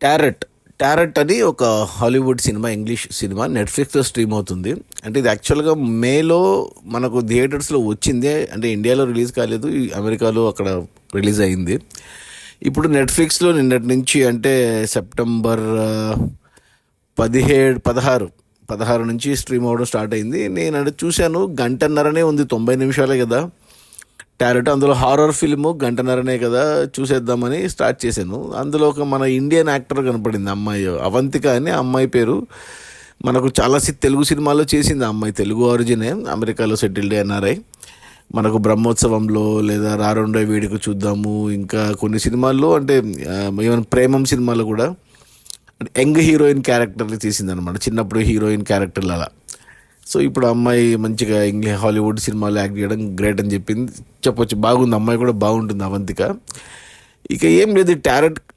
Tarot tarot అని ఒక Hollywood cinema, English cinema నెట్ఫ్లిక్స్లో స్ట్రీమ్ అవుతుంది. అంటే ఇది యాక్చువల్గా మేలో మనకు థియేటర్స్లో వచ్చింది. అంటే ఇండియాలో రిలీజ్ కాలేదు, ఈ అమెరికాలో అక్కడ రిలీజ్ అయింది. ఇప్పుడు నెట్ఫ్లిక్స్లో నిన్నటి నుంచి, అంటే సెప్టెంబర్ 16 నుంచి స్ట్రీమ్ అవ్వడం స్టార్ట్ అయింది. నేను అంటే చూశాను, గంటన్నరనే ఉంది, 90 నిమిషాలే కదా టారెట్. అందులో హారర్ ఫిల్ము, గంటన్నరనే కదా చూసేద్దామని స్టార్ట్ చేశాను. అందులో ఒక మన ఇండియన్ యాక్టర్ కనపడింది, అమ్మాయి అవంతిక అని. అమ్మాయి పేరు మనకు చాలా తెలుగు సినిమాల్లో చేసింది. ఆ అమ్మాయి తెలుగు ఆరిజినే, అమెరికాలో సెటిల్డ్ ఎన్ఆర్ఐ. మనకు బ్రహ్మోత్సవంలో లేదా రారుండే వేడుక చూద్దాము, ఇంకా కొన్ని సినిమాల్లో, అంటే ఈవెన్ ప్రేమం సినిమాలో కూడా యంగ్ హీరోయిన్ క్యారెక్టర్ని తీసిందనమాట, చిన్నప్పుడు హీరోయిన్ క్యారెక్టర్లు అలా. సో ఇప్పుడు అమ్మాయి మంచిగా హాలీవుడ్ సినిమాలో యాక్ట్ చేయడం గ్రేట్ అని చెప్పొచ్చు. బాగుంది, అమ్మాయి కూడా బాగుంటుంది అవంతిక. ఇక ఏం లేదు,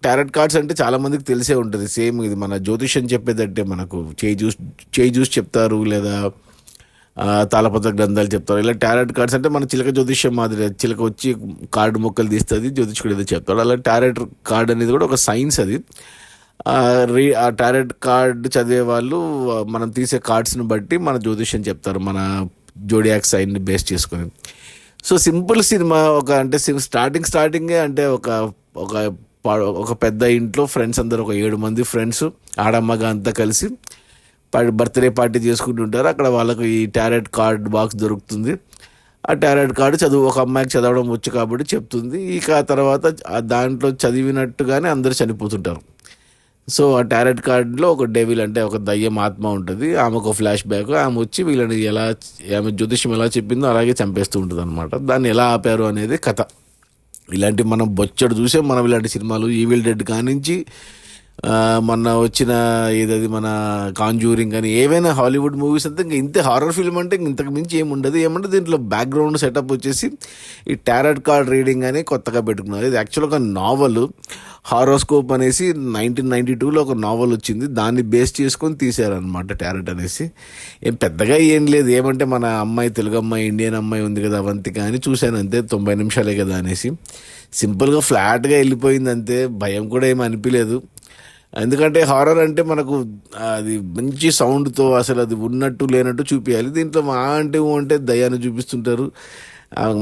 టారెట్ కార్డ్స్ అంటే చాలామందికి తెలిసే ఉంటుంది. సేమ్ ఇది మన జ్యోతిష్యం చెప్పేదంటే మనకు చేయి చూసి చెప్తారు, లేదా తాళపత్ర గ్రంథాలు చెప్తారు. ఇలా టారెట్ కార్డ్స్ అంటే మన చిలక జ్యోతిష్యం మాదిరి, చిలక వచ్చి కార్డు మొక్కలు తీస్తుంది, జ్యోతిష్కుడు ఏదో చెప్తాడు. అలా టారెట్ కార్డ్ అనేది కూడా ఒక సైన్స్. అది ఆ టారెట్ కార్డ్ చదివే వాళ్ళు మనం తీసే కార్డ్స్ని బట్టి మన జ్యోతిష్యం చెప్తారు, మన జోడియాక్ సైన్ని బేస్ చేసుకొని. So simple cinema. అంటే స్టార్టింగే అంటే ఒక ఒక పెద్ద ఇంట్లో ఫ్రెండ్స్ అందరు, ఒక 7 మంది ఫ్రెండ్స్, ఆడమ్మగా అంతా కలిసి బర్త్డే పార్టీ చేసుకుంటుంటారు. అక్కడ వాళ్ళకు ఈ టారెట్ కార్డ్ బాక్స్ దొరుకుతుంది. ఆ టారెట్ కార్డు ఒక అమ్మాయికి చదవడం వచ్చు కాబట్టి చెప్తుంది. ఇక ఆ తర్వాత దాంట్లో చదివినట్టుగానే అందరు చనిపోతుంటారు. సో ఆ టారెట్ కార్డులో ఒక డెవిల్, అంటే ఒక దయ్యం ఆత్మ ఉంటుంది. ఆమెకు ఫ్లాష్ బ్యాక్, ఆమె వచ్చి వీళ్ళని ఆమె జ్యోతిష్యం ఎలా చెప్పిందో అలాగే చంపేస్తూ ఉంటుంది అనమాట. దాన్ని ఎలా ఆపారు అనేది కథ. ఇలాంటి మనం బొచ్చడు చూసాం మనం, ఇలాంటి సినిమాలు ఈవిల్ డెడ్ కానించి మొన్న వచ్చిన ఏదది మన కాంజూరింగ్ అని, ఏవైనా హాలీవుడ్ మూవీస్ అంతా ఇంకా ఇంతే. హారర్ ఫిల్మ్ అంటే ఇంతకు మించి ఏముండదు. ఏమంటే దీంట్లో బ్యాక్గ్రౌండ్ సెటప్ వచ్చేసి ఈ టారెట్ కార్డ్ రీడింగ్ అని కొత్తగా పెట్టుకున్నారు. ఇది యాక్చువల్గా ఒక నావల్, హారోస్కోప్ అనేసి 1992లో ఒక నావల్ వచ్చింది, దాన్ని బేస్ చేసుకొని తీశారనమాట టారెట్ అనేసి. పెద్దగా ఏం లేదు, ఏమంటే మన అమ్మాయి, తెలుగు అమ్మాయి, ఇండియన్ అమ్మాయి ఉంది కదా అవంతిక అని చూశాను అంతే. 90 నిమిషాలే కదా అనేసి సింపుల్గా ఫ్లాట్గా వెళ్ళిపోయింది అంతే. భయం కూడా ఏమి అనిపించలేదు. ఎందుకంటే హారర్ అంటే మనకు అది మంచి సౌండ్తో అసలు అది ఉన్నట్టు లేనట్టు చూపించాలి. దీంట్లో అంటే దయ్యాన్ని చూపిస్తుంటారు.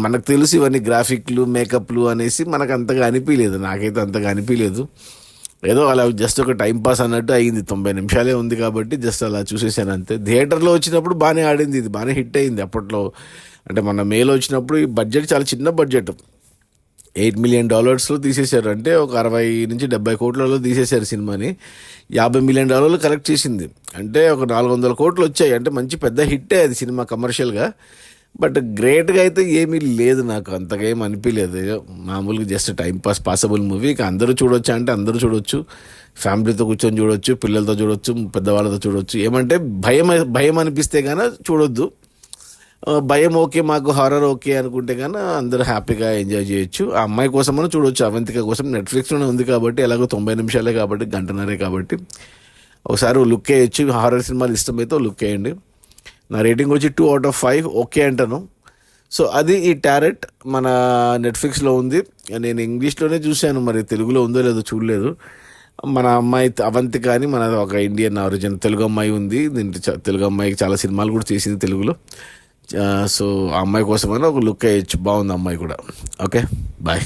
మనకు తెలుసు ఇవన్నీ గ్రాఫిక్లు, మేకప్లు అనేసి మనకు అంతగా అనిపించలేదు. నాకైతే అంతగా అనిపించలేదు. ఏదో అలా జస్ట్ ఒక టైంపాస్ అన్నట్టు అయింది. 90 నిమిషాలే ఉంది కాబట్టి జస్ట్ అలా చూసేసాను అంతే. థియేటర్లో వచ్చినప్పుడు బాగానే ఆడింది, ఇది బాగానే హిట్ అయింది అప్పట్లో. అంటే మన మేలో వచ్చినప్పుడు ఈ బడ్జెట్ చాలా చిన్న బడ్జెట్, $8 million తీసేశారు. అంటే ఒక 60 నుంచి 70 కోట్లలో తీసేశారు సినిమాని. $50 million కలెక్ట్ చేసింది. అంటే ఒక 400 కోట్లు వచ్చాయి. అంటే మంచి పెద్ద హిట్టే అది సినిమా కమర్షియల్గా. బట్ గ్రేట్గా అయితే ఏమీ లేదు, నాకు అంతగా ఏం అనిపించలేదు. మామూలుగా జస్ట్ టైంపాస్ పాసబుల్ మూవీ. ఇక అందరూ చూడొచ్చు అంటే అందరూ చూడొచ్చు, ఫ్యామిలీతో కూర్చొని చూడొచ్చు, పిల్లలతో చూడొచ్చు, పెద్దవాళ్ళతో చూడొచ్చు. ఏమంటే భయం అనిపిస్తే కానీ చూడొద్దు. భయం ఓకే, మాకు హారర్ ఓకే అనుకుంటే కానీ అందరూ హ్యాపీగా ఎంజాయ్ చేయొచ్చు. ఆ అమ్మాయి కోసమని చూడొచ్చు, అవంతిక కోసం. నెట్ఫ్లిక్స్లోనే ఉంది కాబట్టి, ఎలాగో 90 నిమిషాలే కాబట్టి, గంటన్నరే కాబట్టి ఒకసారి లుక్ వేయచ్చు. హారర్ సినిమాలు ఇష్టమైతే లుక్ వేయండి. నా రేటింగ్ వచ్చి 2 out of 5 ఓకే అంటాను. సో అది ఈ టారెట్ మన నెట్ఫ్లిక్స్లో ఉంది. నేను ఇంగ్లీష్లోనే చూశాను, మరి తెలుగులో ఉందో లేదో చూడలేదు. మన అమ్మాయి అవంతిక అని, మన ఒక ఇండియన్ ఆరిజిన్ తెలుగు అమ్మాయి ఉంది. దీంట్లో తెలుగు అమ్మాయికి చాలా సినిమాలు కూడా చేసింది తెలుగులో. సో ఆ అమ్మాయి కోసమైనా ఒక లుక్ వేయచ్చు, బాగుంది అమ్మాయి కూడా. Okay, bye.